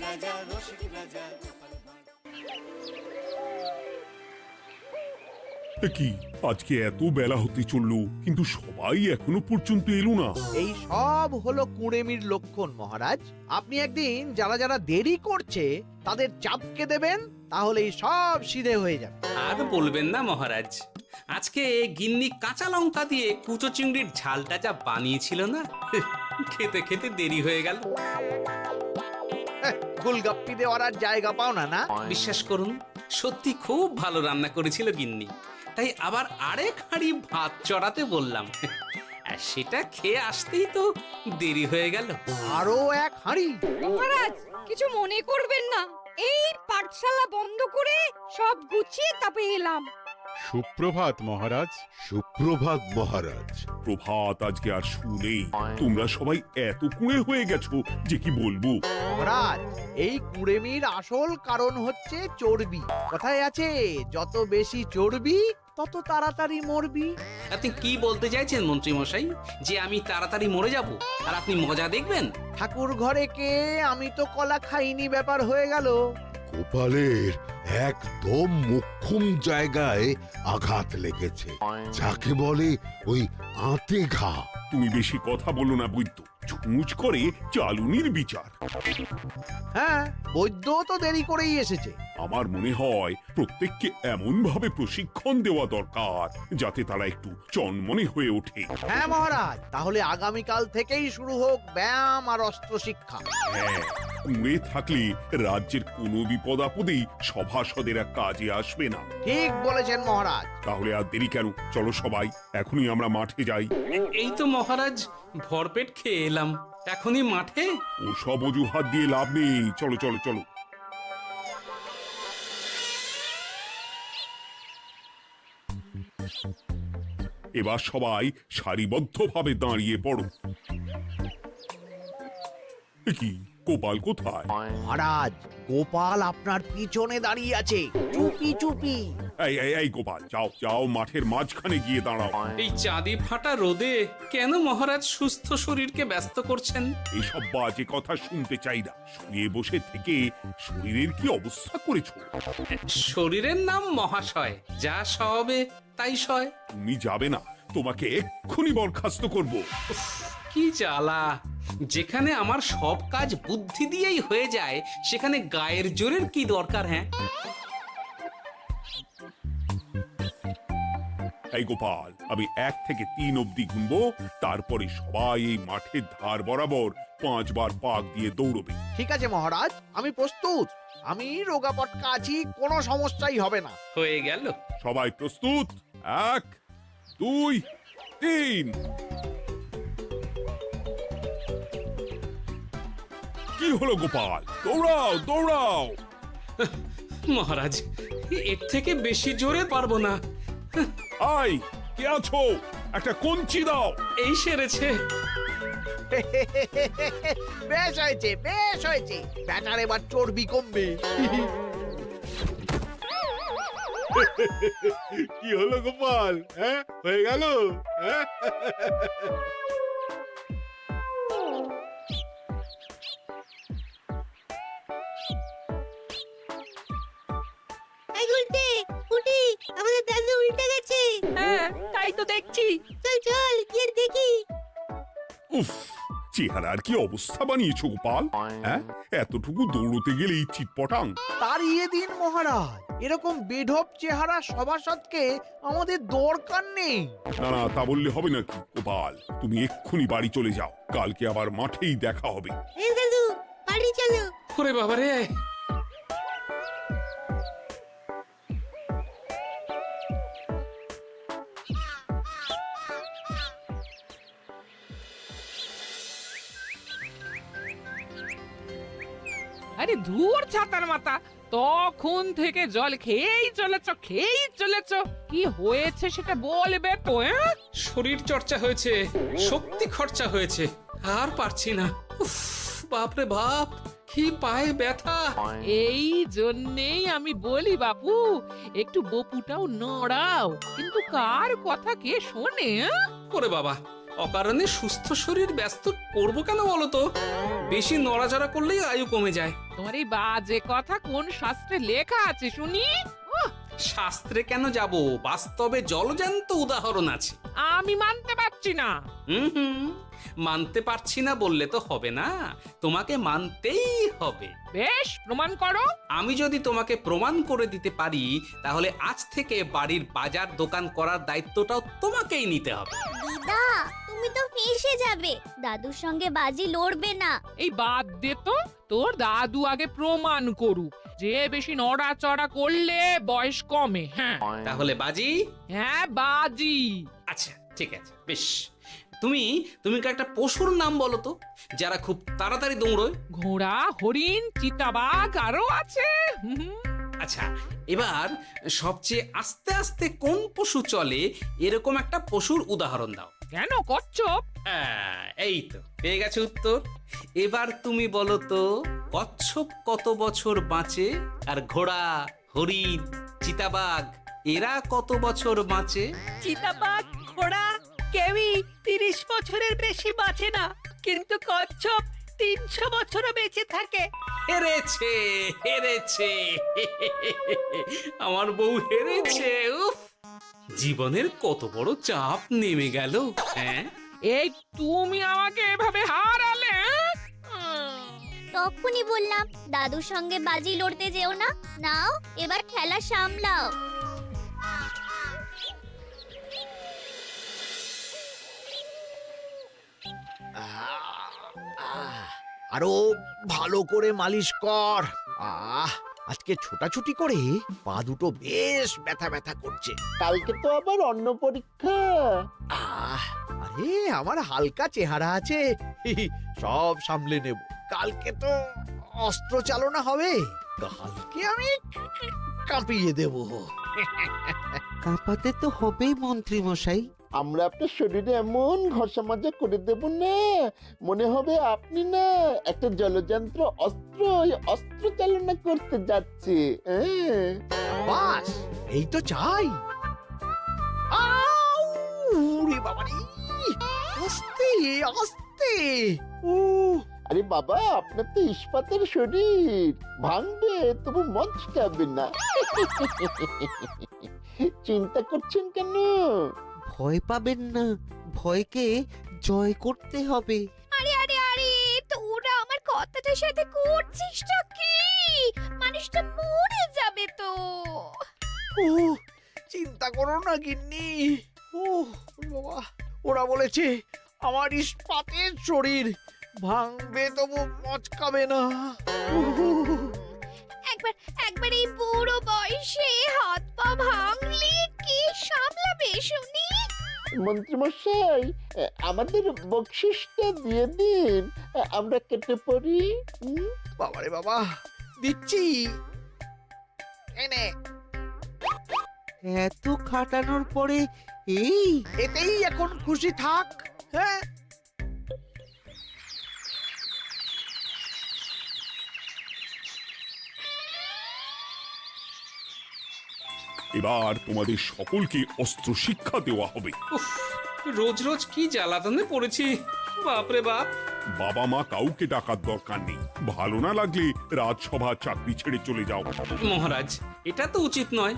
রাজা রসিক রাজা। কি আজকে এত বেলা হতে চললো কিন্তু সবাই এখনো পর্যন্ত এলো না। এই সব হলো কুড়েমির লক্ষণ মহারাজ। আপনি একদিন যারা যারা দেরি করছে তাদের চাপকে দেবেন, তাহলেই সব সিধে হয়ে যাবে। আর বলবেন না মহারাজ, আজকে গিন্নি কাঁচা লঙ্কা দিয়ে কুচো চিংড়ির ঝালটা যা বানিয়েছিল না, খেতে খেতে দেরি হয়ে গেল। গোলগাপ্পি দেওয়ার আর জায়গা পাও না না? বিশ্বাস করুন, সত্যি খুব ভালো রান্না করেছিল গিন্নি, তাই আবার আরেক হাঁড়ি ভাত চড়াতে বললাম। আর সেটা খেয়ে আসতেই তো দেরি হয়ে গেল। আরো এক হাঁড়ি? মহারাজ কিছু মনে করবেন না, এই পাঠশালা বন্ধ করে সব গুছিয়ে তাপে এলাম। সুপ্রভাত মহারাজ। সুপ্রভাত মহারাজ। প্রভাত আজকে আর শুনেই, তোমরা সবাই এত কুঁড়ে হয়ে গেছো যে কি বলবো। মহারাজ, এই কুড়েমির আসল কারণ হচ্ছে চর্বি। কথায় আছে, যত বেশি চর্বি তত তাড়াতাড়ি মরবি। আপনি কি বলতে চাইছেন মন্ত্রী মশাই, যে আমি তাড়াতাড়ি মরে যাব আর আপনি মজা দেখবেন? ঠাকুর ঘরে কে, আমি তো কলা খাইনি ব্যাপার হয়ে গেল। গোপালের একদম মোক্ষম জায়গায় আঘাত লেগেছে, যাকে বলে ওই আঁতে ঘা। তুমি বেশি কথা বলো না বৈদ্য, ছুঁচ করে চালুনির বিচার। হ্যাঁ, বৈদ্য তো দেরি করেই এসেছে। আমার মনে হয় প্রত্যেককে এমন ভাবে প্রশিক্ষণ দেওয়া দরকার যাতে তারা একটু চনমনে হয়ে ওঠে। হ্যাঁ মহারাজ, তাহলে আগামীকাল থেকেই শুরু হোক ব্যায়াম আর অস্ত্র শিক্ষা। হ্যাঁ, কুঁড়ে থাকলে রাজ্যের কোনো বিপদ আপদেই সভাসদেরা কাজে আসবে না। ঠিক বলেছেন মহারাজ। তাহলে আর দেরি কেন, চলো সবাই এখনই আমরা মাঠে যাই। এই তো মহারাজ ভরপেট খেয়ে এলাম, এখনই মাঠে? ওসব অজুহাত দিয়ে লাভ নেই, চলো চলো চলো। এবার সবাই সারিবদ্ধভাবে দাঁড়িয়ে পড়ো। কি গোপাল কোথায়? মহারাজ, গোপাল আপনার পিছনে দাঁড়িয়ে আছে, চুপি চুপি। এই এই এই গোপাল, যাও যাও মাঠের মাঝখানে গিয়ে দাঁড়াও। এই চাঁদি ফাটা রোদে কেন মহারাজ সুস্থ শরীরকে ব্যস্ত করছেন? এইসব বাজে কথা শুনতে চাই না। শুয়ে বসে থেকে শরীরের কি অবস্থা করেছো? শরীরের নাম মহাশয়, যা সবে তাই সয়। তুমি যাবে না, তোমাকে এক্ষুনি বরখাস্ত করব। কি জ্বালা! যেখানে আমার সব কাজ বুদ্ধি দিয়েই হয়ে যায়, সেখানে গায়ের জোরের কি দরকার? হ্যাঁ, এই গোপাল, আমি 1 থেকে 3 অবধি গুনবো, তারপরে সবাই এই মাঠের ধার বরাবর 5 বার পাক দিয়ে দৌড়বে। ঠিক আছে মহারাজ, আমি প্রস্তুত। আমি রোগা পটকা আছি, কোনো সমস্যাই হবে না। হয়ে গেল। সবাই প্রস্তুত? 1 2 3। কি হলো গোপাল, দৌড়াও দৌড়াও। মহারাজ, এর থেকে বেশি জোরে পারবো না। আই, কে আছো? একটা কঞ্চি দাও। এই সেরেছে। বেশ হয়েছে, বেশ হয়েছে। ব্যাটার এবার চর্বি কমবে। কি হলো গোপাল, হ্যাঁ হয়ে গেল? হ্যাঁ? এই গুলটে, উঠি, আমাদের দাদু উল্টে গেছে। হ্যাঁ তাই তো দেখছি। চল চল গিয়ে দেখি। উফ, চেহারার কি অবস্থা বানিয়েছো গোপাল, হ্যাঁ? এতটুকু দৌড়তে গেলেই চিটপটাং। তাড়িয়ে দিন মহারাজ, এরকম বেঢপ চেহারা সভাসদকে আমাদের দরকার নেই। না না, তা বললে হবে নাকি গোপাল, তুমি এক্ষুনি বাড়ি চলে যাও, কালকে আবার মাঠেই দেখা হবে। এই দাদু, বাড়ি চলো। ওরে বাবারে! আরে ধুর ছাতার মাথা, তখন থেকে জল খেয়েই চলেছ। কি হয়েছে সেটা বলবে তো? শরীর চর্চা হয়েছে, শক্তি খরচা হয়েছে, আর পারছি না। উফ, বাপরে বাপ, কি পায়ে ব্যথা! এই জন্যেই আমি বলি বাপু, একটু বপুটাও নড়াও, কিন্তু কার কথা কে শোনে? ওরে বাবা, অকারণে সুস্থ শরীর ব্যস্ত করবো কেন বলো তো? বেশি নড়াচড়া করলেই আয়ু কমে যায়। তোমার এই বাজে কথা কোন শাস্ত্রে লেখা আছে শুনি? শাস্ত্রে কেন যাব, বাস্তবে জলজ্যান্ত উদাহরণ আছে। আমি মানতে পারছি না। হুম, মানতে পারছি না বললে তো হবে না, তোমাকে মানতেই হবে। বেশ, প্রমাণ করো। আমি যদি তোমাকে প্রমাণ করে দিতে পারি, তাহলে আজ থেকে বাড়ির বাজার দোকান করার দায়িত্বটাও তোমাকেই নিতে হবে। দিদা, তুমি তো ফেঁসে যাবে, দাদুর সঙ্গে বাজি লড়বে না। এই বাদ দে তো, তোর দাদু আগে প্রমাণ করুক যে বেশি নড়াচড়া করলে বয়স কমে। হ্যাঁ তাহলে বাজি? হ্যাঁ, বাজি। আচ্ছা ঠিক আছে, বেশ। তুমি তুমি একটা পশুর নাম বলো তো, যারা খুব তাড়াতাড়ি দৌড়য়। ঘোড়া, হরিণ, চিতাবাঘ আরো আছে। আচ্ছা, এবার সবচেয়ে আস্তে আস্তে কোন পশু চলে, এরকম একটা পশুর উদাহরণ দাও। কেন, কচ্ছপ? এই তো পেয়ে গেছে উত্তর। এবার তুমি বলো তো, কচ্ছপ কত বছর বাঁচে, আর ঘোড়া, হরিণ, চিতাবাঘ এরা কত বছর বাঁচে? চিতাবাঘ, ঘোড়া কেউই 30 বছরের বেশি বাঁচে না, কিন্তু কচ্ছপ 300 বছরও বেঁচে থাকে। হেরেছে, হেরেছে, আমার বউ হেরেছে। উফ, জীবনের কত বড় চাপ নেমে গেল। হ্যাঁ, এই তুমি আমাকে এভাবে হারালে? তখনই বললাম দাদুর সঙ্গে বাজি লড়তে যেও না। নাও এবার খেলা সামলাও। আরো ভালো করে মালিশ কর। আজকে ছোটাছুটি করে পা দুটো বেশ ব্যথা ব্যথা করছে। কালকে তো আবার অন্য পরীক্ষা। আরে আমার হালকা চেহারা আছে, সব সামলে নেব। কালকে তো অস্ত্র চালনা হবে, কালকে আমি কাঁপিয়ে দেব। কাঁপাতে তো হবেই মন্ত্রী মশাই। আমরা আপনার শরীরে এমন ঘষা মাজা করে দেব না, মনে হবে আপনি না একটা জলযন্ত্র অস্ত্র, অস্ত্র চালনা করতে যাচ্ছে। বাস এই তো চাই। ওরে বাবারে, আস্তে আস্তে। আরে বাবা, আপনার তো ইস্পাতের শরীর, ভাঙবে তবু মচকাবে না। চিন্তা করছেন কেন? ভয় পাবেন না, ভয়কে জয় করতে হবে। আরে আরে আরে, তোরা আমার কথাটার সাথে করছিসটা কি? মানুষটা মরে যাবে তো। চিন্তা করো না গিন্নি। বাবা, ওরা বলেছে আমার ইস্পাতের শরীর, ভাঙবে তবু মচকাবে না। একবার একবার এই বুড়ো বয়সে হাত পা ভাঙলে কি সামলাবে শুনি? মন্ত্রীমশাই, আমাদের বকশিসটা দিয়ে দিন, আমরা কেটে পড়ি। বাবারে বাবা, দিচ্ছি। এনে এত খাটানোর পরে এই এতেই এখন খুশি থাক। হ্যাঁ, এবার তোমাদের সকলকে অস্ত্র শিক্ষা দেওয়া হবে। উফ, রোজ রোজ কি জ্বালাতনে পড়েছি, বাপরে বাপ। বাবা মা কাউকে ডাকার দরকার নেই, ভালো না লাগলে রাজসভা চাকরি ছেড়ে চলে যাও। মহারাজ, এটা তো উচিত নয়।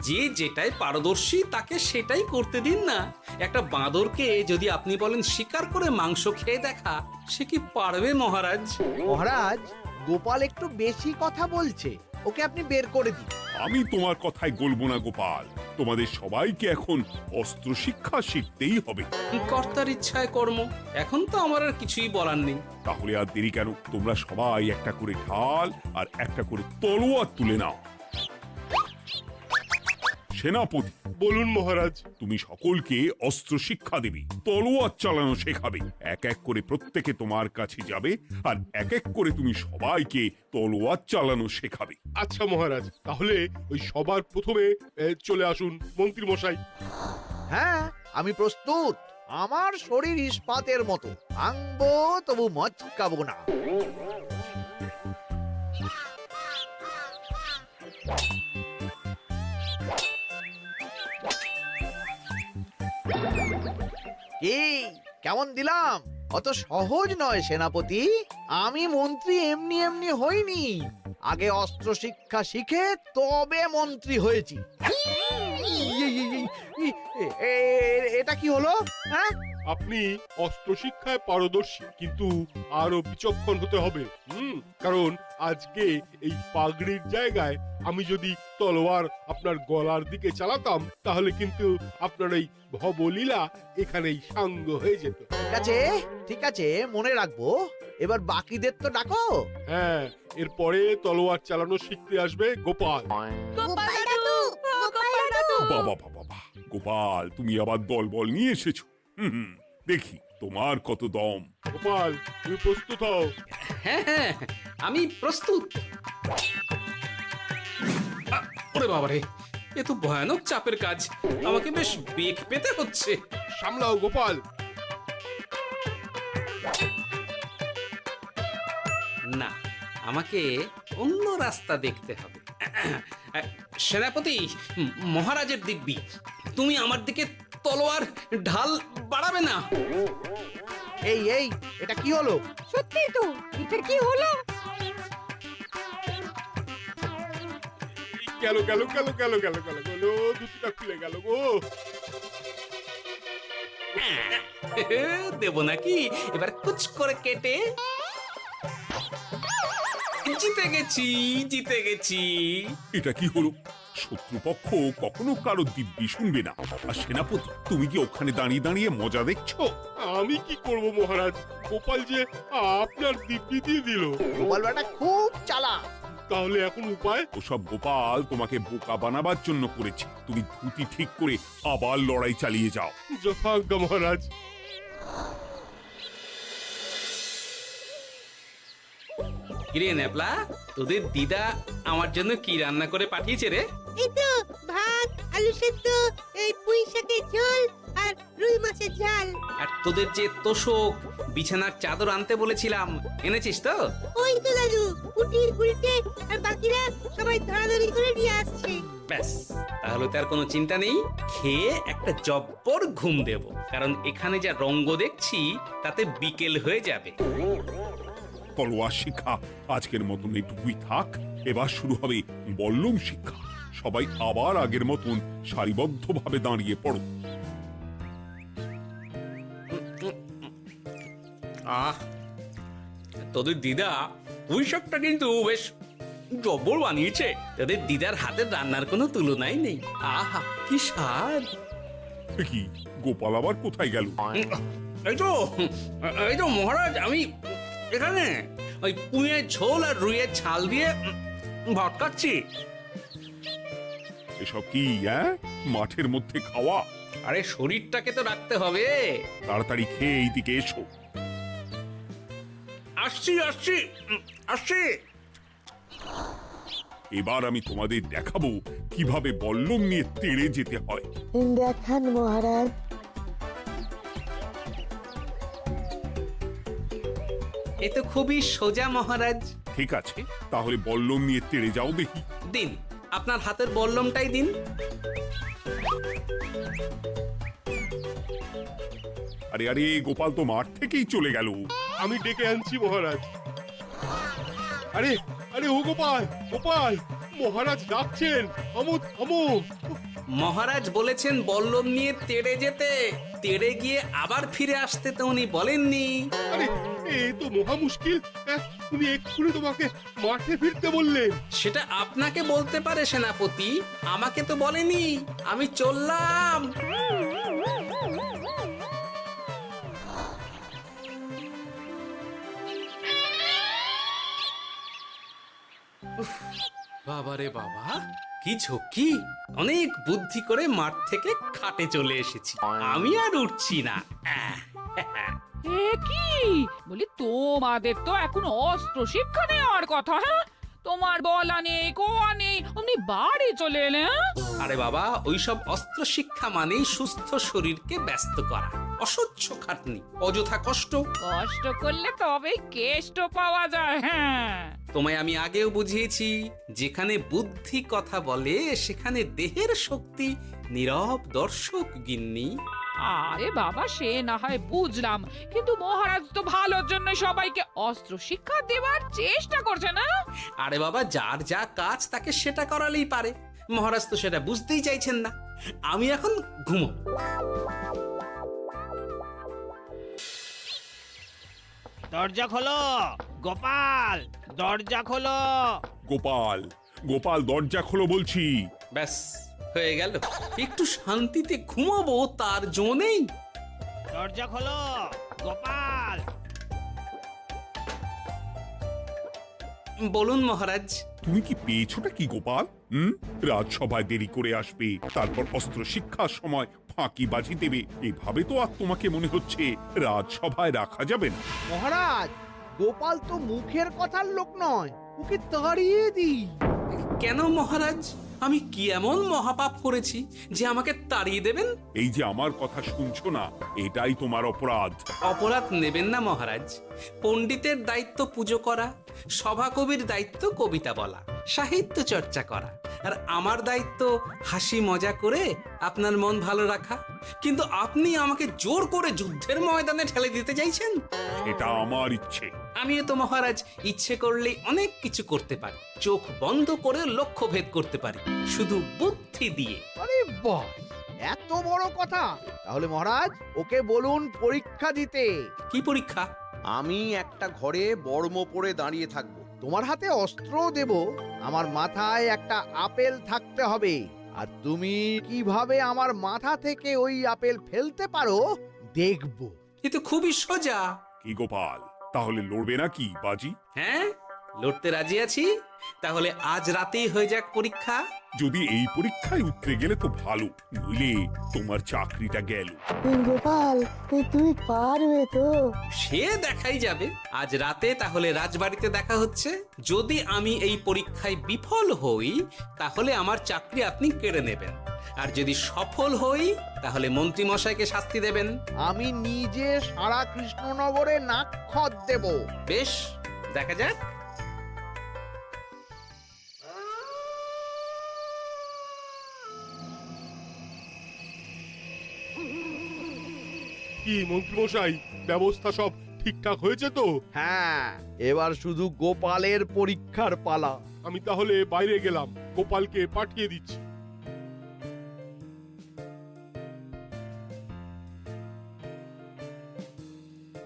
যে যেটাই পারদর্শী তাকে সেটাই করতে দিন না। একটা বাঁদরকে যদি আপনি বলেন শিকার করে মাংস খেয়ে দেখা, সে কি পারবে মহারাজ? মহারাজ, গোপাল একটু বেশি কথা বলছে, ওকে আপনি বের করে দিন। আমি তোমার কথায় গলবো না গোপাল, তোমাদের সবাইকে এখন অস্ত্র শিক্ষা শিখতেই হবে। কর্তার ইচ্ছায় কর্ম, এখন তো আমার আর কিছুই বলার নেই। তাহলে আর দেরি কেন, তোমরা সবাই একটা করে ঢাল আর একটা করে তলোয়ার তুলে নাও। সেনাপতি, বলুন মহারাজ। তুমি সকলকে অস্ত্র শিক্ষা দেবে, তলোয়ার চালানো শেখাবে। এক এক করে প্রত্যেকে তোমার কাছে যাবে আর এক এক করে তুমি সবাইকে তলোয়ার চালানো শেখাবে। আচ্ছা মহারাজ, তাহলে ওই সবার প্রথমে চলে আসুন মন্ত্রী মশাই। হ্যাঁ, আমি প্রস্তুত। আমার শরীর ইস্পাতের মতো, ভাঙবো তবু মচকাবো না। কি কেমন দিলাম? অত সহজ নয় সেনাপতি। আমি মন্ত্রী এমনি এমনি হইনি, আগে অস্ত্র শিক্ষা শিখে তবে মন্ত্রী হয়েছি। এটা কি হলো? হ্যাঁ, আপনি অস্ত্র শিক্ষায় পারদর্শী, কিন্তু আরো বিচক্ষণ হতে হবে। কারণ আজকে এই পাগড়ির জায়গায় আমি যদি তলোয়ার আপনার গলার দিকে চালাতাম, তাহলে কিন্তু আপনার এই ভবলীলা এখানেই সাঙ্গ হয়ে যেত। ঠিক আছে, ঠিক আছে, মনে রাখবো। এবার বাকিদের তো ডাকো। হ্যাঁ, এরপরে তলোয়ার চালানো শিখতে আসবে গোপাল। গোপাল দাদু, গোপাল দাদু। বাবা বাবা বাবা, গোপাল তুমি আবার দল বল নিয়ে এসেছো। দেখি তোমার কত দম। গোপাল, তুমি প্রস্তুত হও। হ্যাঁ হ্যাঁ, আমি প্রস্তুত। ওরে বাবারে, এ তো ভয়ানক চাপের কাজ, আমাকে বেশ বেগ পেতে হচ্ছে। সামলাও গোপাল। না, আমাকে অন্য রাস্তা দেখতে হবে। সেনাপতি মহারাজের দিব্যি, তুমি আমার দিকে তলোয়ার ঢাল বাড়াবে না। এই এই, এটা কি হলো? সত্যি তো, এটা কি হলো? গেল গেল গেল গেল গেল গেল গেল, দুটিটা খুলে গেল গো। দেব নাকি এবার কুচ করে কেটে? জিতে গেছি, জিতে গেছি। এটা কি হলো? শত্রুপক্ষ কখনো কারো দিব্যি শুনবে না। আর সেনাপতি, তুমি কি ওখানে দাঁড়িয়ে দাঁড়িয়ে মজা দেখছো? আমি কি করব মহারাজ, গোপাল যে আপনার দিব্যি দিয়ে দিল। গোপাল বেটা খুব চালাক। তাহলে এখন উপায়? ওসব গোপাল তোমাকে বোকা বানাবার জন্য করেছে। তুমি ধুতি ঠিক করে আবার লড়াই চালিয়ে যাও। যথাজ্ঞা মহারাজ। কিরে ন্যাপলা, তোদের দিদা আমার জন্য কি রান্না করে পাঠিয়েছে রে? এই তো ভাত, আলু সেদ্ধ, এই পুঁই শাকের ঝোল আর রুই মাছের ঝাল। আর তোদের যে তোষক, বিছানার চাদর আনতে বলেছিলাম, এনেছিস তো? ওই তো দাদু, কুটির গুলটে আর বাকিরা সবাই ধরাধরি করে নিয়ে আসছে। ব্যাস, তাহলে তার কোনো চিন্তা নেই। খেয়ে একটা জব্বর ঘুম দেব, কারণ এখানে যা রঙ্গ দেখছি তাতে বিকেল হয়ে যাবে। তলোয়ার শিক্ষা আজকের মতন এটুকুই থাক। এবার শুরু হবে বল্লম শিক্ষা। সবাই আবার আগের মতন সারিবদ্ধভাবে দাঁড়িয়ে পড়ো। আহ, তোদের দিদা ওই সবটা কিন্তু বেশ জব্বর বানিয়েছে। তোদের দিদার হাতের রান্নার কোনো তুলনাই নেই। আহা, কি স্বাদ! এ কি, গোপাল আবার কোথায় গেল? এই তো মহারাজ, আমি এখানে ওই পুঁয়ের ঝোল আর রুইয়ের ছাল দিয়ে ভাত খাচ্ছি। এসব কি মাঠের মধ্যে খাওয়া? আরে শরীরটাকে তো রাখতে হবে। তাড়াতাড়ি খেয়ে এইদিকে এসো। আসছি আসছি আসছি। এবার আমি তোমাদের দেখাবো কিভাবে বল্লম নিয়ে তেড়ে যেতে হয়। দেখান মহারাজ। এ তো খুবই সোজা মহারাজ। ঠিক আছে, তাহলে বল্লম নিয়ে তেড়ে যাও দেখি। দিন, আপনার হাতের বল্লমটাই দিন। আরে আরে, গোপাল তো মাঠ থেকেই চলে গেল। আমি ডেকে আনছি মহারাজ। আরে আরে, ও গোপাল, গোপাল, মহারাজ ডাকছেন। থামো থামো। মহারাজ বলেছেন বল্লম নিয়ে তেড়ে যেতে। তেড়ে গিয়ে আবার ফিরে আসতে তো উনি বলেননি। আরে, এ তো মহা মুশকিল। উনি এক্ষুনি তোমাকে মাঠে ফিরতে বললেন। সেটা আপনাকে বলতে পারে সেনাপতি, আমাকে তো বলেনি। আমি চললাম। বাবারে বাবা, কি ঝক্কি! অনেক বুদ্ধি করে মাঠ থেকে খাটে চলে এসেছি। আমি আর উঠছি না। এ কি বলি, তোমাদের তো এখন অস্ত্র শিক্ষা নেওয়ার কথা। হ্যাঁ, তোমার বলা নেই, কোয়া নেই, অমনি বাড়ি চলে এলে। আরে বাবা, ওইসব অস্ত্র শিক্ষা মানেই সুস্থ শরীরকে ব্যস্ত করা, অসহ্য খাটনি, অযথা কষ্ট। কষ্ট করলে তবেই কেষ্ট পাওয়া যায়। হ্যাঁ, তোমায় আমি আগেও বুঝিয়েছি, যেখানে বুদ্ধি কথা বলে সেখানে দেহের শক্তি নীরব দর্শক গিন্নি। আরে বাবা, সে না হয় বুঝলাম, কিন্তু মহারাজ তো ভালোর জন্য সবাইকে অস্ত্র শিক্ষা দেওয়ার চেষ্টা করছে না? আরে বাবা, যার যা কাজ তাকে সেটা করালেই পারে। মহারাজ তো সেটা বুঝতেই চাইছেন না। আমি এখন ঘুমো। দরজা খোলো গোপাল, দরজা খোলো। গোপাল, গোপাল দরজা খোলো বলছি। ব্যাস হয়ে গেল। একটু শান্তিতে ঘুমাবো তার জো নেই। দরজা খোলো গোপাল। বলুন মহারাজ। তুমি কি পেয়েছোটা কি গোপাল? রাজসভায় দেরি করে আসবে, তারপর অস্ত্র শিক্ষার সময় ফাঁকিবাজি দেবে, এভাবে তো আর তোমাকে মনে হচ্ছে রাজসভায় রাখা যাবে না। মহারাজ, গোপাল তো মুখের কথার লোক নয়, ওকে তাড়িয়ে দিই। কেন মহারাজ? আমি কি এমন মহাপাপ করেছি যে আমাকে তাড়িয়ে দেবেন? এই যে আমার কথা শুনছো না, এটাই তোমার অপরাধ। অপরাধ নেবেন না মহারাজ। পণ্ডিতের দায়িত্ব পুজো করা, সভাকবির দায়িত্ব কবিতা বলা, সাহিত্য চর্চা করা, আর আমার দায়িত্ব হাসি মজা করে আপনার মন ভালো রাখা। কিন্তু আপনি আমাকে জোর করে যুদ্ধের ময়দানে ঠেলে দিতে চাইছেন। এটা আমার ইচ্ছে। আমিও তো মহারাজ ইচ্ছে করলেই অনেক কিছু করতে পারি। চোখ বন্ধ করে লক্ষ্য ভেদ করতে পারি, শুধু বুদ্ধি দিয়ে। আরে বাহ, এত বড় কথা! তাহলে মহারাজ, ওকে বলুন পরীক্ষা দিতে। কি পরীক্ষা? আমি একটা ঘরে বর্ম পরে দাঁড়িয়ে থাকবো। তোমার হাতে অস্ত্র দেব, আমার মাথায় একটা আপেল থাকতে হবে, আর তুমি কিভাবে আমার মাথা থেকে ওই আপেল ফেলতে পারো দেখব। এ তো খুবই সোজা। কি গোপাল, তাহলে লড়বে নাকি বাজি? হ্যাঁ, লড়তে রাজি আছি। তাহলে আজ রাতেই হয়ে যাক পরীক্ষা। যদি এই পরীক্ষায় উতরে গেলে তো ভালো, নইলে তোমার চাকরিটা গেল। গোপাল, তুমি পারবে তো? সে দেখাই যাবে। আজ রাতে তাহলে রাজবাড়িতে দেখা হচ্ছে। যদি আমি এই পরীক্ষায় বিফল হই, তাহলে আমার চাকরি আপনি কেড়ে নেবেন। আর যদি সফল হই, তাহলে মন্ত্রী মশাইকে শাস্তি দেবেন। আমি নিজে সারা কৃষ্ণনগরে নাক্ষত দেব। বেশ, দেখা যাক। কি মন্ত্রীমশাই, ব্যবস্থা সব ঠিকঠাক হয়েছে তো? হ্যাঁ, এবার শুধু গোপালের পরীক্ষার পালা। আমি তাহলে বাইরে গেলাম, গোপালকে পাঠিয়ে দিচ্ছি।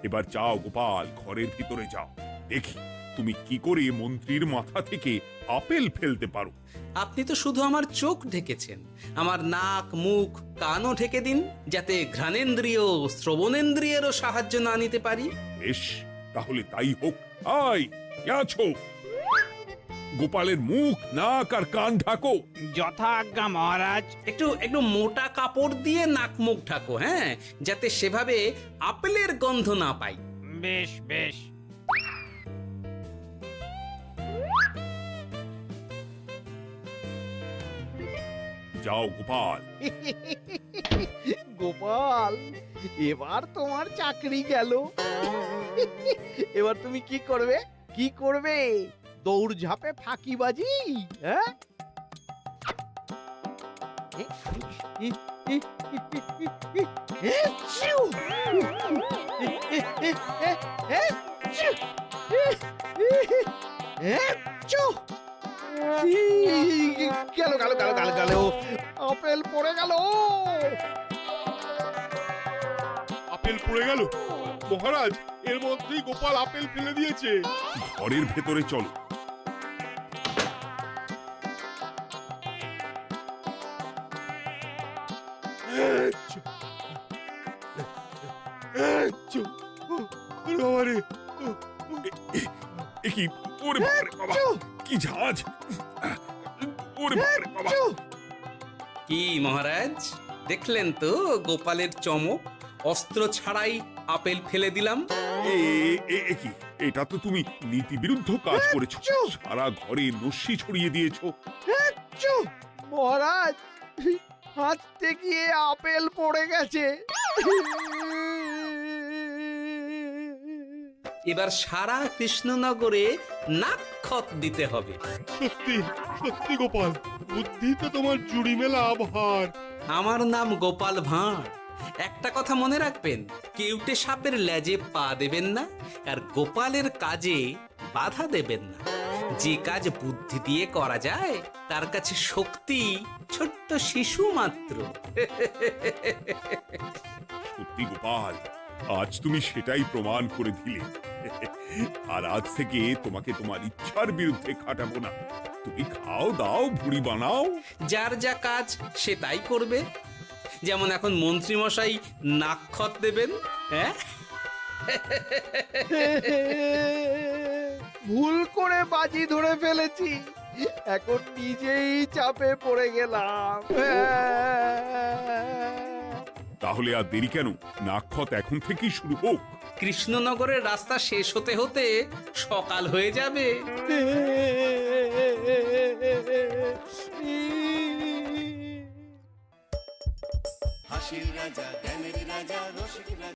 এবার যাও গোপাল, ঘরের ভিতরে যাও, দেখি তুমি কি করে মন্ত্রীর মাথা থেকে আপেল ফেলতে পারো। আপনি তো শুধু আমার চোখ ঢেকেছেন, আমার নাক, মুখ, কানও ঢেকে দিন, যাতে ঘ্রাণেন্দ্রিয়, শ্রবণেন্দ্রিয়েরও সাহায্য না নিতে পারি। বেশ, তাহলে তাই হোক। আয়, কে আছো? গোপালের মুখ, নাক আর কান ঢাকো। যথা আজ্ঞা মহারাজ। একটু একটু মোটা কাপড় দিয়ে নাক মুখ ঢাকো, হ্যাঁ, যাতে সেভাবে আপেলের গন্ধ না পাই। বেশ বেশ। যাও গোপাল। গোপাল, এবার তোমার চাকরি গেল। এবার তুমি কি করবে? কি করবে? দৌড় ঝাঁপে ফাঁকিবাজি? হ্যাঁ? গেল গেল গেল গেল গেল, আপেল পড়ে গেল। আপেল পড়ে গেল? মহারাজ, এর মধ্যেই গোপাল আপেল ফেলে দিয়েছে। ঘরের ভেতরে চলো। কি ওরে বাবারে বাবা, কি ঝাঁজ! ওরে বাবারে বাবা। কি মহারাজ, দেখলেন তো গোপালের চমক? অস্ত্র ছাড়াই আপেল ফেলে দিলাম। কি, এটা তো তুমি নীতি বিরুদ্ধ কাজ করেছো। সারা ঘরে নস্যি ছড়িয়ে দিয়েছো। মহারাজ, হাঁটতে গিয়ে আপেল পড়ে গেছে। এবার সারা কৃষ্ণনগরে নাক্ষত দিতে হবে। সত্যি সত্যি গোপাল, বুদ্ধি তো তোমার জুড়ি মেলা ভার। আমার নাম গোপাল ভাঁড়, একটা কথা মনে রাখবেন, কেউটে সাপের লেজে পা দেবেন না, আর গোপালের কাজে বাধা দেবেন না। যে কাজ বুদ্ধি দিয়ে করা যায় তার কাছে শক্তি ছোট্ট শিশু মাত্র। সত্যি গোপাল, আজ তুমি সেটাই প্রমাণ করে দিলে। আর আজ থেকে তোমাকে তোমার ইচ্ছার বিরুদ্ধে খাটাবো না। তুমি খাও দাও, ভুড়ি বানাও। যার যা কাজ সে তাই করবে। যেমন এখন মন্ত্রী মশাই নাক্ষত দেবেন, হ্যাঁ? ভুল করে বাজি ধরে ফেলেছি, এখন নিজেই চাপে পড়ে গেলাম। তাহলে আর দেরি কেন? নাক্ষত এখন থেকেই শুরু হোক। কৃষ্ণনগরের রাস্তা শেষ হতে হতে সকাল হয়ে যাবে। হাসির রাজা, জ্ঞানের রাজা, রসিক রাজা।